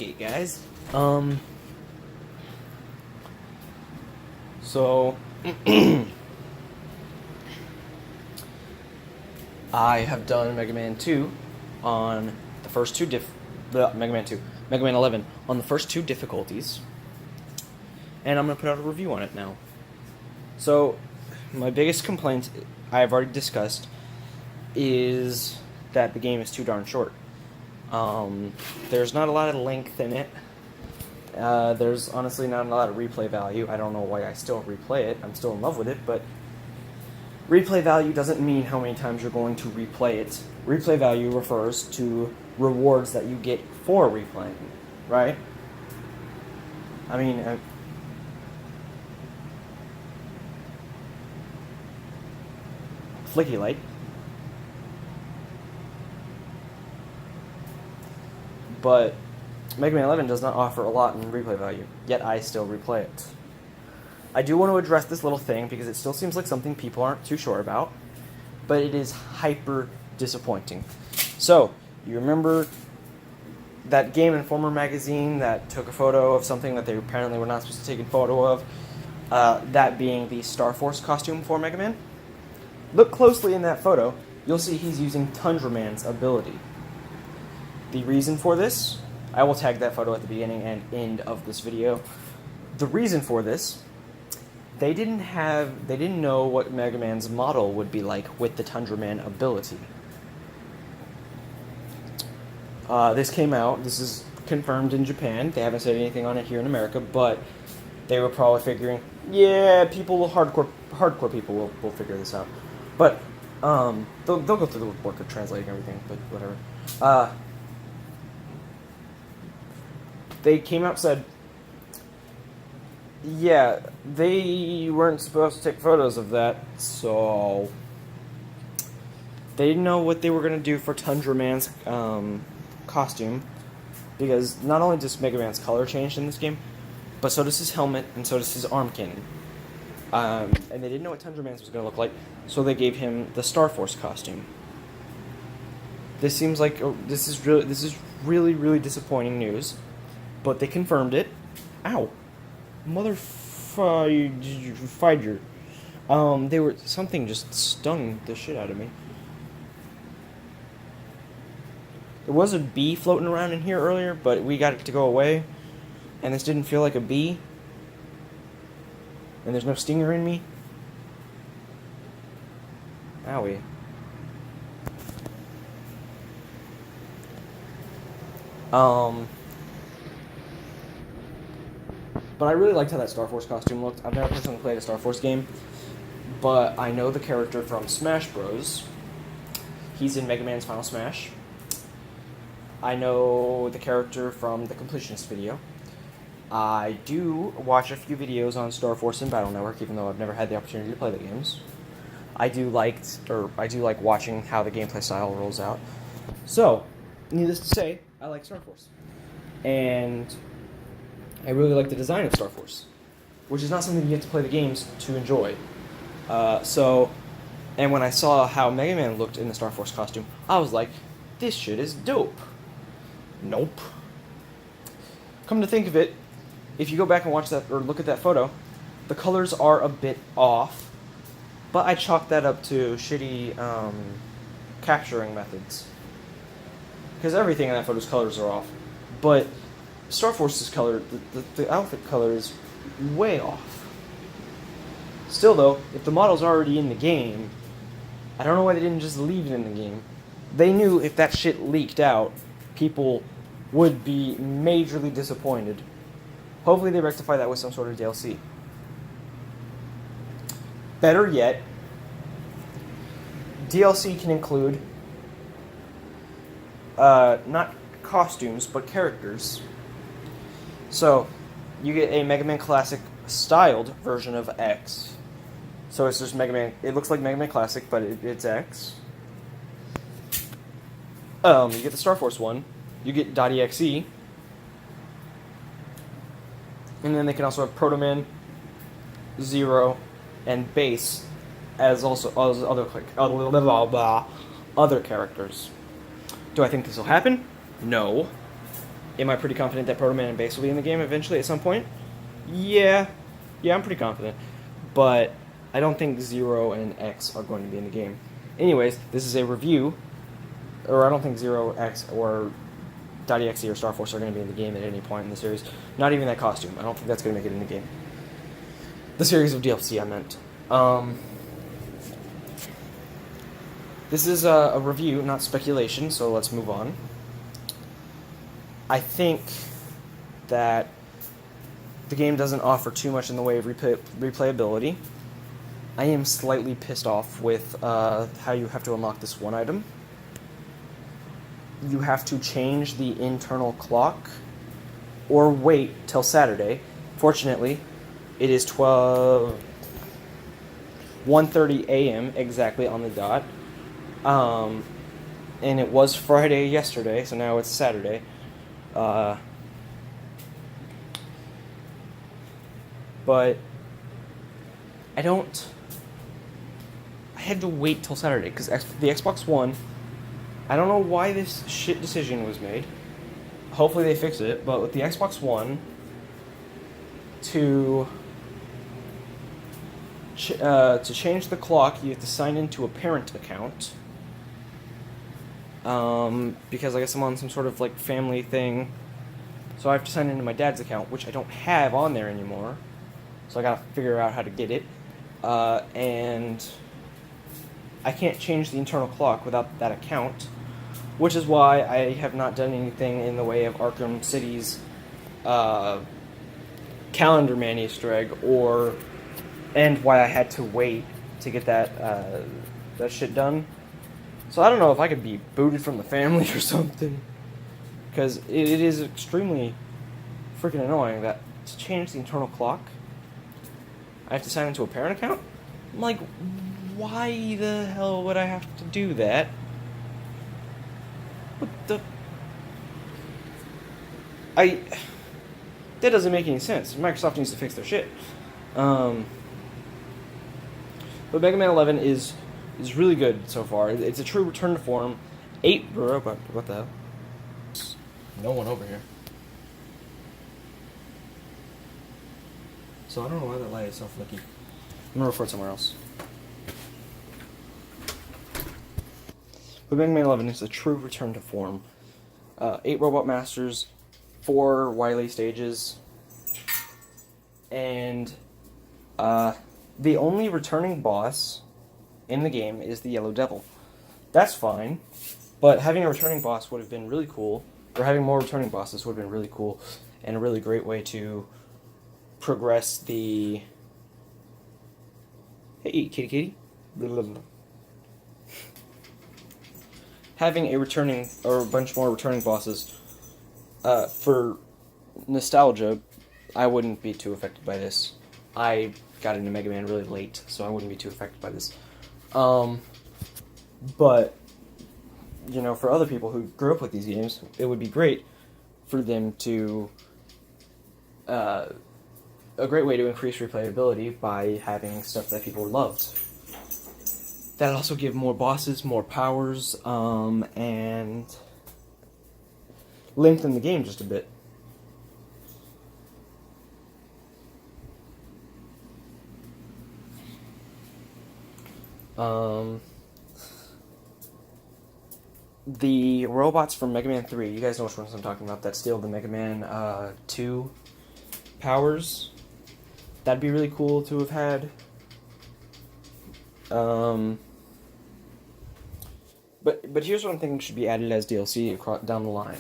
Okay, guys. So I have done Mega Man 2 on the first two Mega Man 2, Mega Man 11 on the first two difficulties, and I'm gonna put out a review on it now. So my biggest complaint I've already discussed is that the game is too darn short. There's not a lot of length in it. There's honestly not a lot of replay value. I don't know why I still replay it. I'm still in love with it, but replay value doesn't mean how many times you're going to replay it. Replay value refers to rewards that you get for replaying, right? I mean, flicky light. But Mega Man 11 does not offer a lot in replay value, yet I still replay it. I do want to address this little thing because it still seems like something people aren't too sure about, but it is hyper disappointing. So, you remember that Game Informer magazine that took a photo of something that they apparently were not supposed to take a photo of, that being the Star Force costume for Mega Man? Look closely in that photo, you'll see he's using Tundra Man's ability. The reason for this, I will tag that photo at the beginning and end of this video. The reason for this, they didn't know what Mega Man's model would be like with the Tundra Man ability. This came out, this is confirmed in Japan, they haven't said anything on it here in America, but they were probably figuring, yeah, hardcore people will figure this out. But, they'll go through the work of translating everything, but whatever. They came out and said, yeah, they weren't supposed to take photos of that, so they didn't know what they were going to do for Tundra Man's costume, because not only does Mega Man's color change in this game, but so does his helmet, and so does his arm cannon. And they didn't know what Tundra Man's was going to look like, so they gave him the Star Force costume. This seems like, this is really disappointing news. But they confirmed it. Ow. Motherfucker. Something just stung the shit out of me. There was a bee floating around in here earlier, but we got it to go away. And this didn't feel like a bee. And there's no stinger in me. Owie. But I really liked how that Star Force costume looked. I've never personally played a Star Force game, but I know the character from Smash Bros. He's in Mega Man's Final Smash. I know the character from the Completionist video. I do watch a few videos on Star Force and Battle Network, even though I've never had the opportunity to play the games. I do like watching how the gameplay style rolls out. So, needless to say, I like Star Force. And I really like the design of Star Force, which is not something you have to play the games to enjoy. And when I saw how Mega Man looked in the Star Force costume, I was like, this shit is dope. Nope. Come to think of it, if you go back and watch that, or look at that photo, the colors are a bit off, but I chalked that up to shitty capturing methods. Because everything in that photo's colors are off. But Star Force's color, the outfit color is way off. Still though, if the model's already in the game, I don't know why they didn't just leave it in the game. They knew if that shit leaked out, people would be majorly disappointed. Hopefully they rectify that with some sort of DLC. Better yet, DLC can include not costumes, but characters. So, you get a Mega Man Classic styled version of X. So it's just Mega Man, it looks like Mega Man Classic, but it's X. You get the Star Force one, you get .exe, and then they can also have Proto Man, Zero, and Base as other characters. Do I think this will happen? No. Am I pretty confident that Proto Man and Base will be in the game eventually at some point? Yeah. Yeah, I'm pretty confident. But I don't think Zero and X are going to be in the game. Anyways, this is a review, or I don't think Zero, X, or .exe or Star Force are going to be in the game at any point in the series. Not even that costume. I don't think that's going to make it in the game. The series of DLC, I meant. This is a review, not speculation, so let's move on. I think that the game doesn't offer too much in the way of replayability. I am slightly pissed off with how you have to unlock this one item. You have to change the internal clock or wait till Saturday. Fortunately, it is 1:30 a.m. exactly on the dot. And it was Friday yesterday, so now it's Saturday. But I had to wait till Saturday because the Xbox One, I don't know why this shit decision was made. Hopefully they fix it, but with the Xbox One, to change the clock, you have to sign into a parent account. Because I guess I'm on some sort of like family thing, so I have to sign into my dad's account, which I don't have on there anymore. So I gotta figure out how to get it, and I can't change the internal clock without that account, which is why I have not done anything in the way of Arkham City's Calendar Man Easter egg, and why I had to wait to get that shit done. So I don't know if I could be booted from the family or something, because it is extremely freaking annoying that to change the internal clock, I have to sign into a parent account? I'm like, why the hell would I have to do that? What the... That doesn't make any sense. Microsoft needs to fix their shit. But Mega Man 11 is really good so far. It's a true return to form. What the hell? No one over here. So I don't know why that light is so flicky. I'm gonna refer it somewhere else. But Mega Man 11 is a true return to form. 8 Robot Masters, 4 Wily stages, and the only returning boss in the game is the Yellow Devil. That's fine, but having a returning boss would have been really cool, or having more returning bosses would have been really cool, and a really great way to progress the... Hey, kitty. Having a returning, or a bunch more returning bosses, for nostalgia, I wouldn't be too affected by this. I got into Mega Man really late, so I wouldn't be too affected by this. But, you know, for other people who grew up with these games, it would be great for them to... a great way to increase replayability by having stuff that people loved. That'll also give more bosses, more powers, and lengthen the game just a bit. The robots from Mega Man 3, you guys know which ones I'm talking about, that steal the Mega Man 2 powers. That'd be really cool to have had. But here's what I'm thinking should be added as DLC down the line.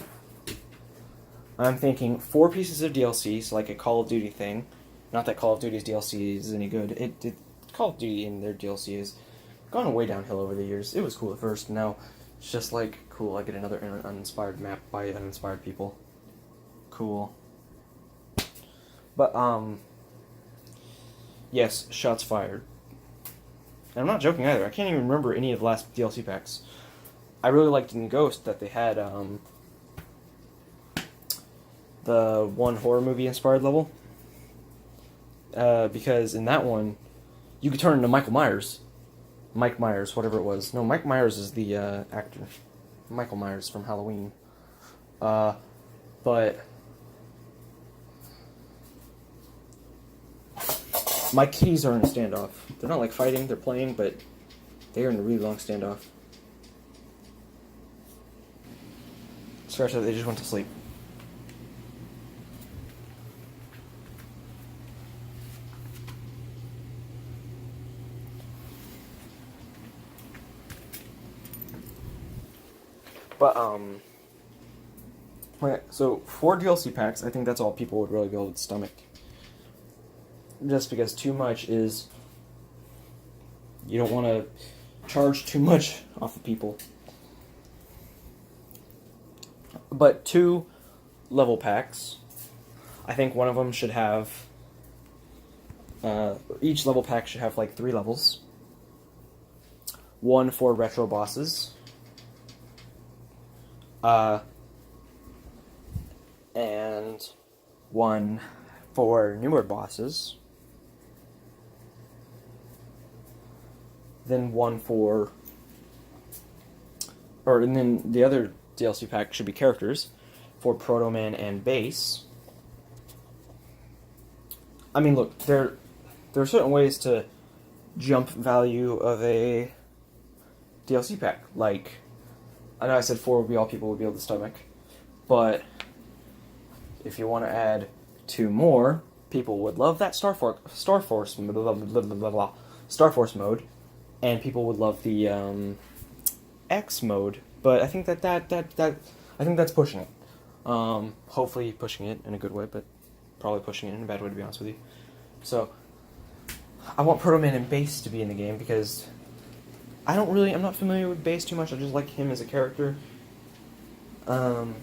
I'm thinking 4 pieces of DLC, so like a Call of Duty thing. Not that Call of Duty's DLC is any good. Call of Duty and their DLC has gone way downhill over the years. It was cool at first, and now it's just like, cool, I get another uninspired map by uninspired people. Cool. But, yes, shots fired. And I'm not joking either. I can't even remember any of the last DLC packs. I really liked in Ghost that they had, the one horror movie inspired level. Because in that one, you could turn into Michael Myers. Mike Myers, whatever it was. No, Mike Myers is the actor. Michael Myers from Halloween. But my kitties are in a standoff. They're not like fighting, they're playing, but they are in a really long standoff. Scratch that, they just went to sleep. But, okay, so 4 DLC packs, I think that's all people would really be able to stomach. Just because too much is... You don't want to charge too much off of people. But 2 level packs, I think one of them should have... each level pack should have like 3 levels. 1 for retro bosses. And 1 for newer bosses. Then 1 for... and then the other DLC pack should be characters for Proto Man and Base. I mean, look, there are certain ways to jump value of a DLC pack. Like, I know I said 4 would be all people would be able to stomach, but if you want to add 2 more, people would love that Star Force mode, and people would love the X mode. But I think that I think that's pushing it. Hopefully pushing it in a good way, but probably pushing it in a bad way, to be honest with you. So I want Proto Man and Base to be in the game because I'm not familiar with Base too much. I just like him as a character. I'm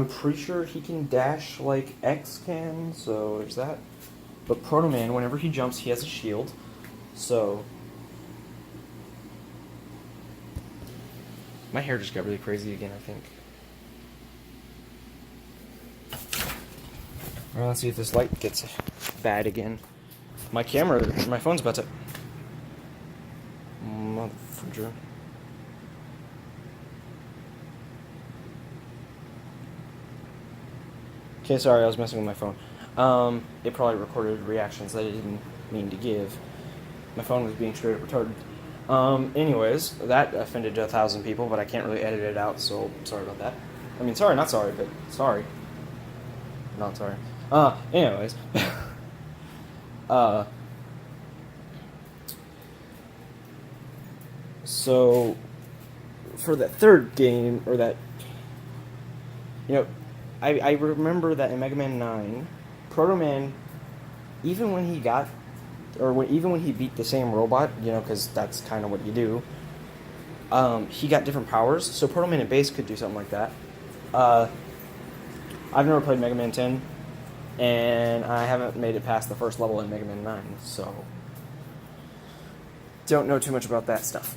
pretty sure he can dash like X can, so there's that. But Proto Man, whenever he jumps, he has a shield. So my hair just got really crazy again, I think. Alright, let's see if this light gets bad again. My phone's about to... Motherfucker. Okay, sorry, I was messing with my phone. It probably recorded reactions that it didn't mean to give. My phone was being straight up retarded. Anyways, that offended 1,000 people, but I can't really edit it out, so sorry about that. I mean, sorry, not sorry, but sorry. Not sorry. Anyways. So, for that third game, or that, I remember that in Mega Man 9, Proto Man, even when he got, even when he beat the same robot, because that's kind of what you do, he got different powers, so Proto Man and Base could do something like that. I've never played Mega Man 10, and I haven't made it past the first level in Mega Man 9, so don't know too much about that stuff.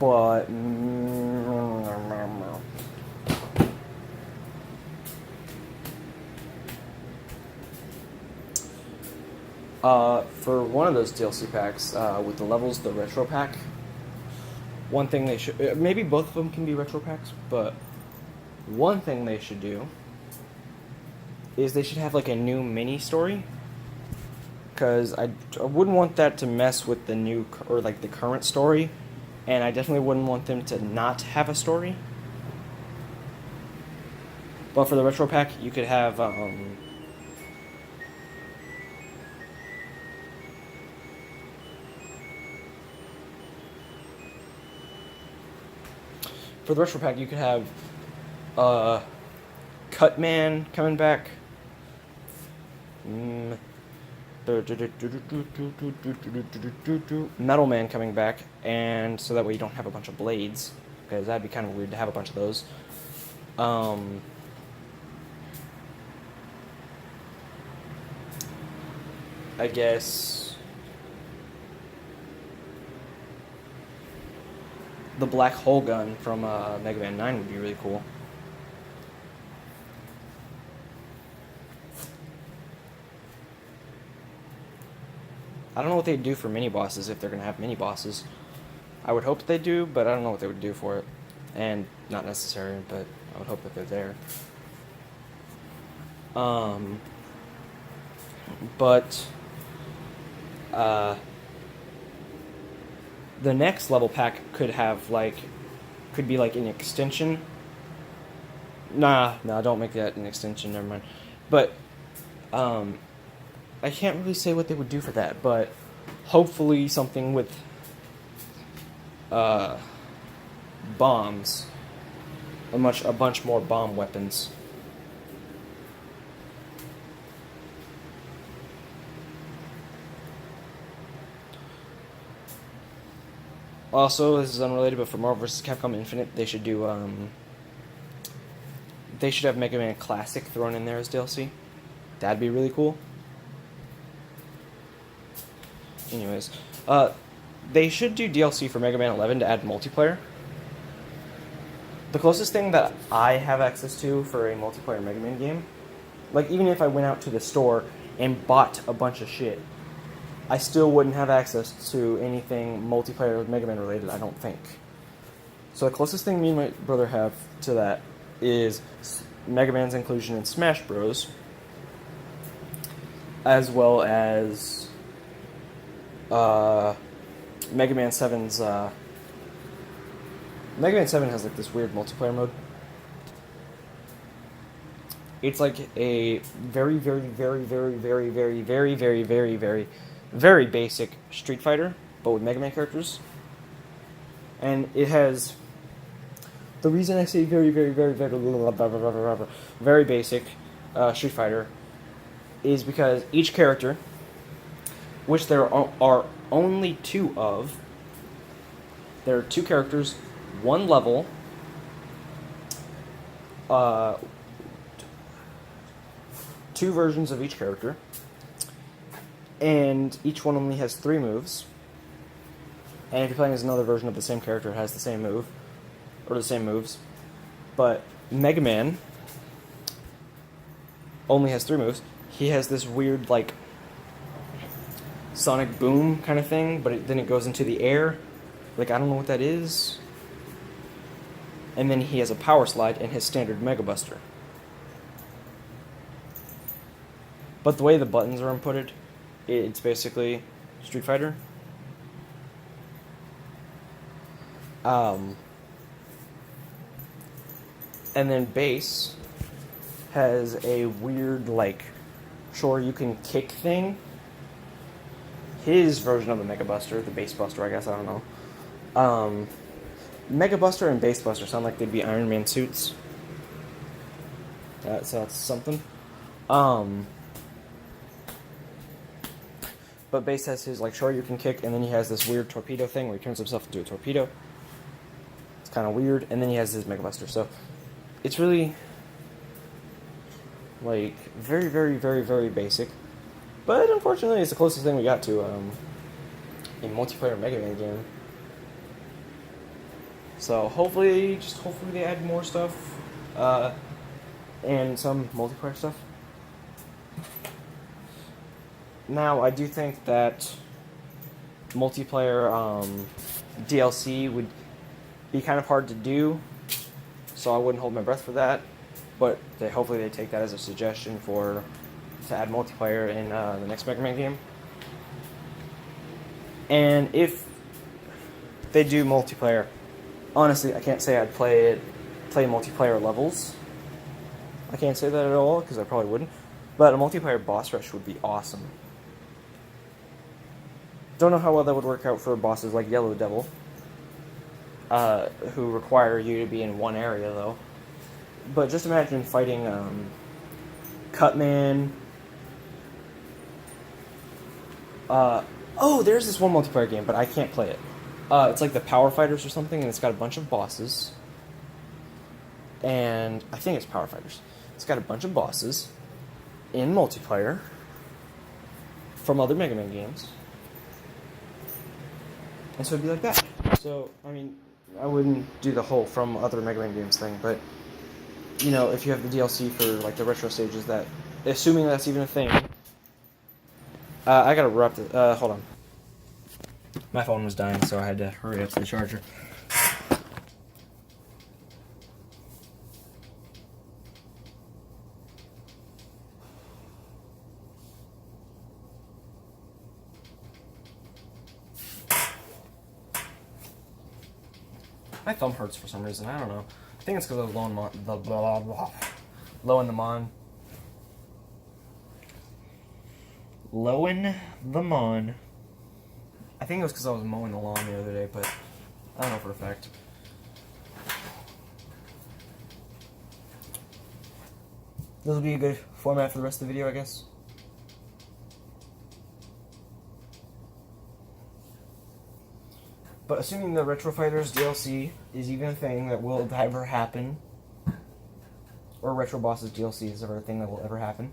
But for one of those DLC packs, with the levels, the retro pack, one thing they should... maybe both of them can be retro packs, but one thing they should do is they should have like a new mini story, because I wouldn't want that to mess with the new, or like the current story, and I definitely wouldn't want them to not have a story. But for the retro pack, you could have for the retro pack, you could have Cutman coming back. Metal Man coming back, and so that way you don't have a bunch of blades, because that'd be kind of weird to have a bunch of those. I guess the black hole gun from Mega Man 9 would be really cool. I don't know what they'd do for mini bosses if they're gonna have mini bosses. I would hope they do, but I don't know what they would do for it. And not necessary, but I would hope that they're there. But the next level pack could be like an extension. Nah, don't make that an extension, never mind. But I can't really say what they would do for that, but hopefully something with bombs. A bunch more bomb weapons. Also, this is unrelated, but for Marvel vs. Capcom Infinite, they should do they should have Mega Man Classic thrown in there as DLC. That'd be really cool. Anyways, they should do DLC for Mega Man 11 to add multiplayer. The closest thing that I have access to for a multiplayer Mega Man game, like even if I went out to the store and bought a bunch of shit, I still wouldn't have access to anything multiplayer with Mega Man related, I don't think. So the closest thing me and my brother have to that is Mega Man's inclusion in Smash Bros. As well as Mega Man 7's Mega Man 7 has like this weird multiplayer mode. It's like a very, very, very, very, very, very, very, very, very, very, very basic Street Fighter, but with Mega Man characters. And it has... The reason I say very, very, very, very, very basic Street Fighter is because each character, which there are only 2 of, there are 2 characters, 1 level, 2 versions of each character, and each one only has 3 moves. And if you're playing as another version of the same character, it has the same move, or the same moves. But Mega Man only has 3 moves. He has this weird, like, sonic boom kind of thing, but then it goes into the air. Like, I don't know what that is. And then he has a power slide and his standard Mega Buster. But the way the buttons are inputted, it's basically Street Fighter. And then Bass has a weird, like, Shoryuken kick thing. His version of the Mega Buster, the Bass Buster, I guess, I don't know. Mega Buster and Bass Buster sound like they'd be Iron Man suits. So that's something. But Bass has his, like, Shoryuken kick, and then he has this weird torpedo thing where he turns himself into a torpedo. It's kind of weird. And then he has his Mega Buster. So it's really, like, very, very, very, very basic. But unfortunately, it's the closest thing we got to a multiplayer Mega Man game. So hopefully they add more stuff, and some multiplayer stuff. Now, I do think that multiplayer DLC would be kind of hard to do, so I wouldn't hold my breath for that. But hopefully they take that as a suggestion to add multiplayer in the next Mega Man game. And if they do multiplayer, honestly, I can't say I'd play multiplayer levels. I can't say that at all, because I probably wouldn't. But a multiplayer boss rush would be awesome. Don't know how well that would work out for bosses like Yellow Devil, who require you to be in one area, though. But just imagine fighting Cutman. There's this one multiplayer game, but I can't play it. It's like the Power Fighters or something, and it's got a bunch of bosses. And I think it's Power Fighters. It's got a bunch of bosses in multiplayer from other Mega Man games. And so it'd be like that. So, I mean, I wouldn't do the whole from other Mega Man games thing, but, you know, if you have the DLC for, like, the retro stages, that, assuming that's even a thing, I gotta wrap this. Hold on. My phone was dying, so I had to hurry up to the charger. My thumb hurts for some reason. I don't know. I think it's because I was low in the mon. Low in the mon. I think it was because I was mowing the lawn the other day, but I don't know for a fact. This will be a good format for the rest of the video, I guess. But assuming the Retro Fighters DLC is even a thing that will ever happen, or Retro Bosses DLC is ever a thing that will ever happen,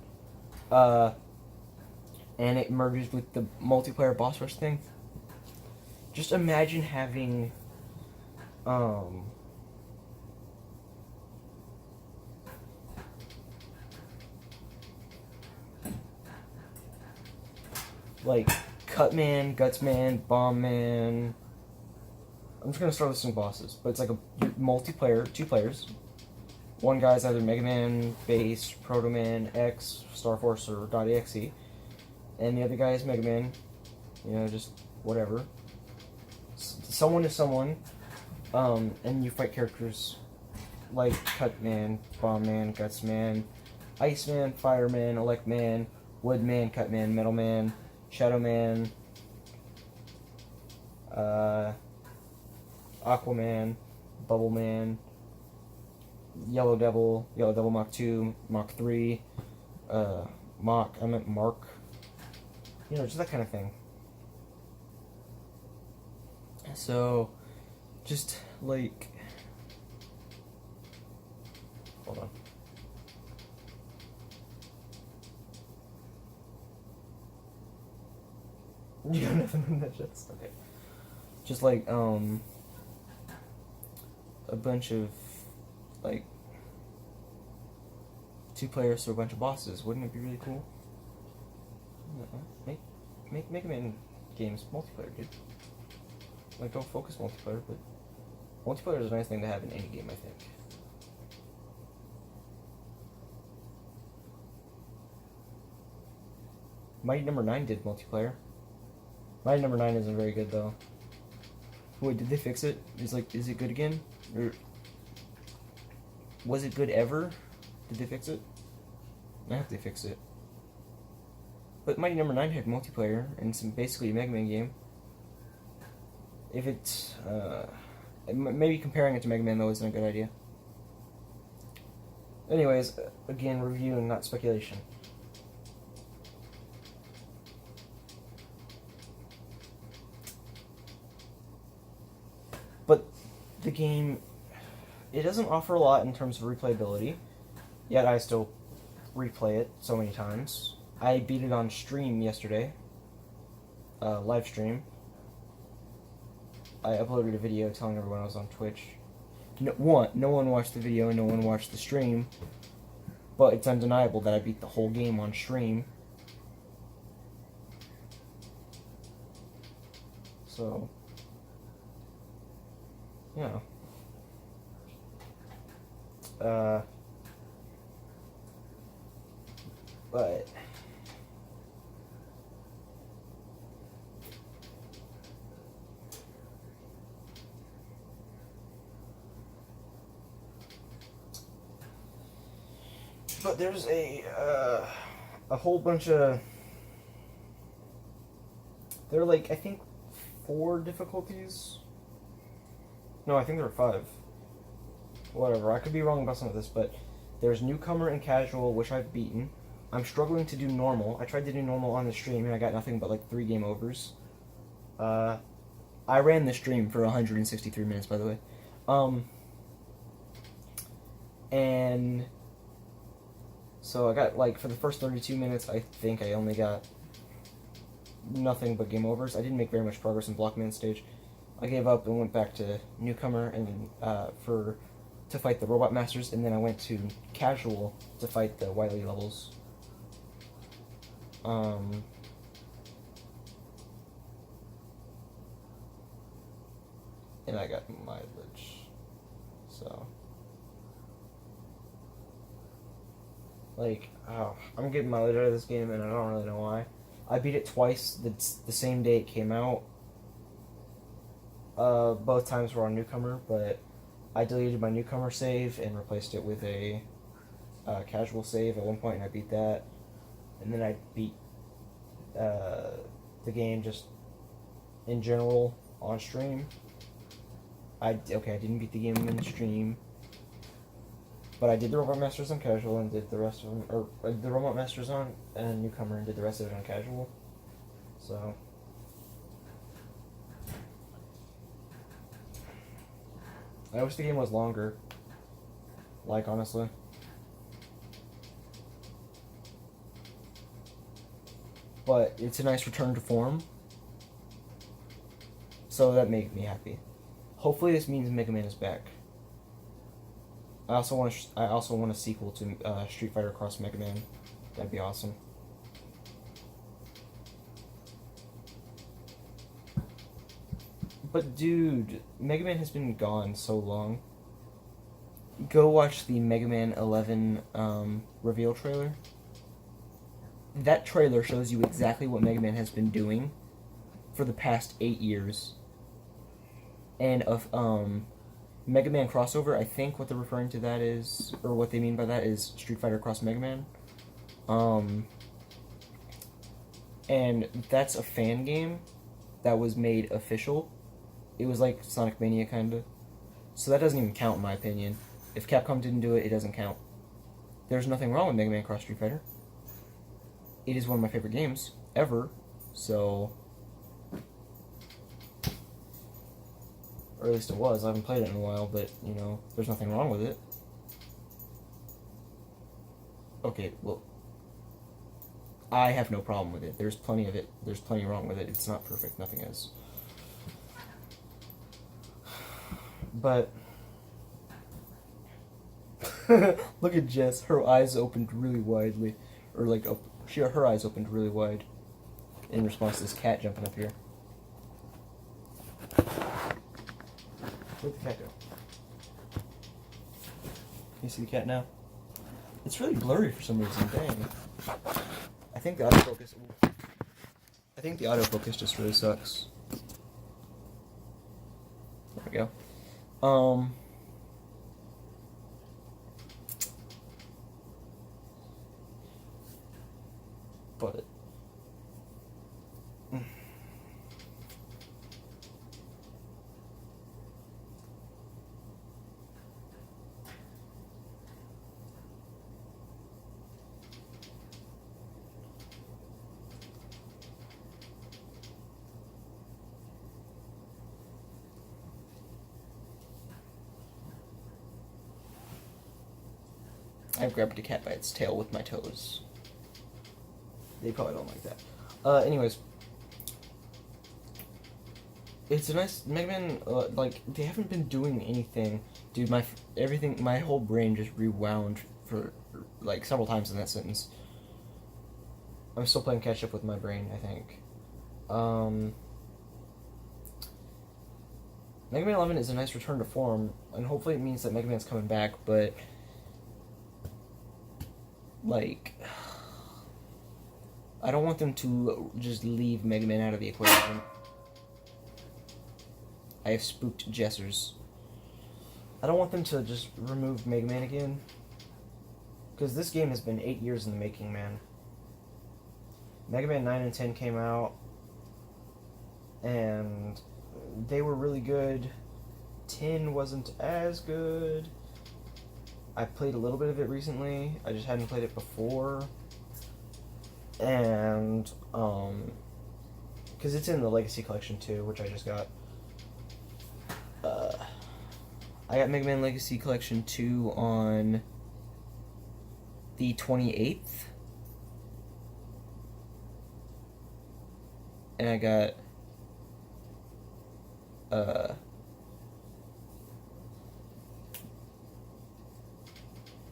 and it merges with the multiplayer boss rush thing, just imagine having, like, Cutman, Gutsman, Bombman. I'm just gonna start listing bosses, but it's like a multiplayer, 2 players. One guy's either Megaman, Base, Protoman, X, Starforce, or .exe, and the other guy is Megaman. You know, just whatever. Someone is someone, and you fight characters like Cutman, Bombman, Gutsman, Iceman, Fireman, Electman, Woodman, Cutman, Metalman, Shadowman, Aquaman, Bubbleman, Yellow Devil Mach 2, Mach 3, Mark. You know, just that kind of thing. So, just like, hold on. You got nothing in that shit? Okay. Just like, a bunch of, like, 2 players to a bunch of bosses. Wouldn't it be really cool? Make Megaman games multiplayer, dude. Like, don't focus multiplayer, but multiplayer is a nice thing to have in any game, I think. Mighty Number 9 did multiplayer. Mighty Number 9 isn't very good, though. Wait, did they fix it? Is it good again? Or was it good ever? Did they fix it? I hope they fix it. But Mighty Number 9 had multiplayer, and it's basically a Mega Man game. If it's, maybe comparing it to Mega Man, though, isn't a good idea. Anyways, again, review and not speculation. But the game, it doesn't offer a lot in terms of replayability, yet I still replay it so many times. I beat it on stream yesterday, live stream. I uploaded a video telling everyone I was on Twitch. No one watched the video and no one watched the stream, but it's undeniable that I beat the whole game on stream. So, yeah. But there's a whole bunch of, there are like, I think 4 difficulties. No, I think there are 5. Whatever, I could be wrong about some of this, but there's newcomer and casual, which I've beaten. I'm struggling to do normal. I tried to do normal on the stream, and I got nothing but like 3 game overs. I ran the stream for 163 minutes, by the way. And so I got, like, for the first 32 minutes, I think I only got nothing but game overs. I didn't make very much progress in Blockman stage. I gave up and went back to newcomer and to fight the robot masters, and then I went to casual to fight the Wily levels. and I got mileage. So, like, oh, I'm getting mileage out of this game, and I don't really know why. I beat it twice the same day it came out. Both times were on newcomer, but I deleted my newcomer save and replaced it with a casual save at one point, and I beat that. And then I beat the game just in general on stream. I didn't beat the game in stream, but I did the Robot Masters on casual and did the rest of them, or the Robot Masters on newcomer and did the rest of it on casual. So I wish the game was longer. Like, honestly. But it's a nice return to form. So that made me happy. Hopefully this means Mega Man is back. I also want a sequel to Street Fighter Cross Mega Man. That'd be awesome. But dude, Mega Man has been gone so long. Go watch the Mega Man 11 reveal trailer. That trailer shows you exactly what Mega Man has been doing for the past 8 years. And of Mega Man crossover, I think what they're referring to that is, or what they mean by that is Street Fighter Cross Mega Man. And that's a fan game that was made official. It was like Sonic Mania, kinda. So that doesn't even count, in my opinion. If Capcom didn't do it, it doesn't count. There's nothing wrong with Mega Man Cross Street Fighter. It is one of my favorite games ever, so... Or at least it was. I haven't played it in a while, but, you know, there's nothing wrong with it. Okay, well... I have no problem with it. There's plenty of it. There's plenty wrong with it. It's not perfect. Nothing is. But... Look at Jess. Her eyes opened really widely. Or, like, her eyes opened really wide in response to this cat jumping up here. Where'd the cat go? Can you see the cat now? It's really blurry for some reason. Dang. I think the autofocus... I think the autofocus just really sucks. There we go. But... I've grabbed a cat by its tail with my toes. They probably don't like that. Anyways. It's a nice... Mega Man, like, they haven't been doing anything. Dude, my whole brain just rewound for, like, several times in that sentence. I'm still playing catch up with my brain, I think. Mega Man 11 is a nice return to form, and hopefully it means that Mega Man's coming back, but... Like... I don't want them to just leave Mega Man out of the equation. I have spooked Jessers. I don't want them to just remove Mega Man again. Because this game has been 8 years in the making, man. Mega Man 9 and 10 came out. And they were really good. 10 wasn't as good. I played a little bit of it recently. I just hadn't played it before. And, because it's in the Legacy Collection too, which I just got. I got Mega Man Legacy Collection 2 on the 28th. And I got,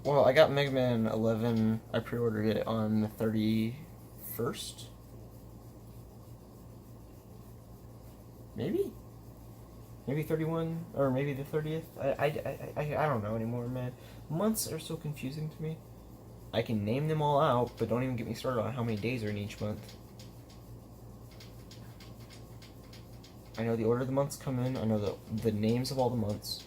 well, I got Mega Man 11, I pre-ordered it on the 31st? Maybe? Maybe 31, or maybe the 30th. I don't know anymore, man. Months are so confusing to me. I can name them all out, but don't even get me started on how many days are in each month. I know the order the months come in, I know the names of all the months,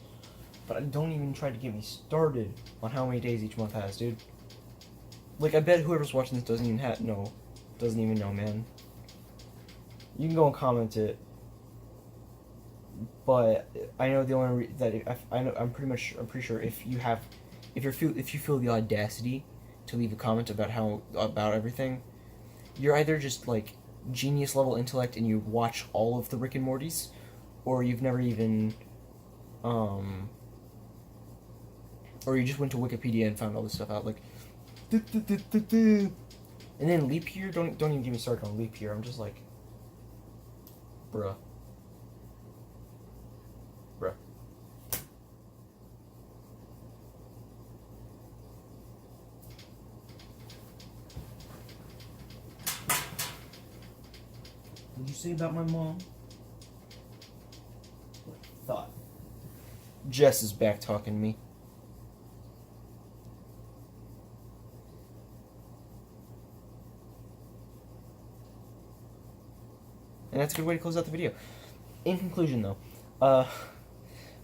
but don't even try to get me started on how many days each month has, dude. Like, I bet whoever's watching this doesn't even know, man. You can go and comment it, but I know the only I'm pretty sure if you feel the audacity to leave a comment about everything, you're either just like genius level intellect and you watch all of the Rick and Mortys, or you've never even or you just went to Wikipedia and found all this stuff out, like and then leap year, don't even get me started on leap year. I'm just like, bruh. What did you say about my mom? What I thought. Jess is back talking to me. And that's a good way to close out the video. In conclusion, though,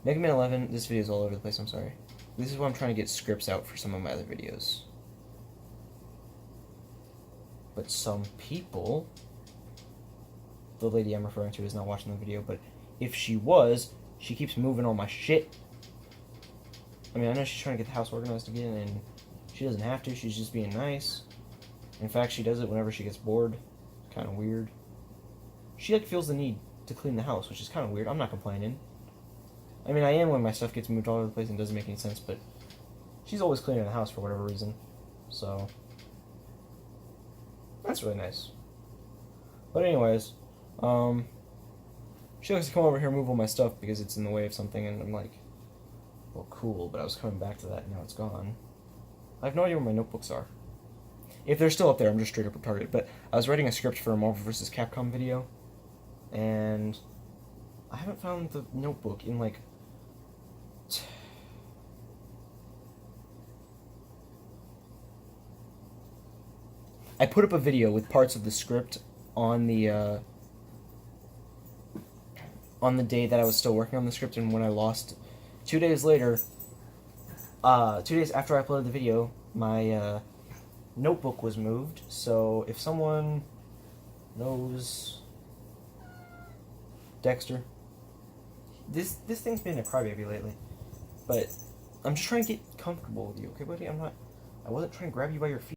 Megaman 11, this video is all over the place, I'm sorry. This is why I'm trying to get scripts out for some of my other videos. But some people, the lady I'm referring to is not watching the video, but if she was, she keeps moving all my shit. I mean, I know she's trying to get the house organized again, and she doesn't have to, she's just being nice. In fact, she does it whenever she gets bored. Kind of weird. She like feels the need to clean the house, which is kind of weird. I'm not complaining. I mean, I am when my stuff gets moved all over the place and doesn't make any sense, but she's always cleaning the house for whatever reason. So that's really nice. But anyways, she likes to come over here and move all my stuff because it's in the way of something, and I'm like, well, cool, but I was coming back to that and now it's gone. I have no idea where my notebooks are. If they're still up there, I'm just straight up retarded. But I was writing a script for a Marvel vs. Capcom video, and I haven't found the notebook in like I put up a video with parts of the script on the day that I was still working on the script, and when I lost 2 days later, 2 days after I uploaded the video, my notebook was moved. So if someone knows Dexter, this thing's been a crybaby lately, but I'm just trying to get comfortable with you, okay, buddy? I wasn't trying to grab you by your feet.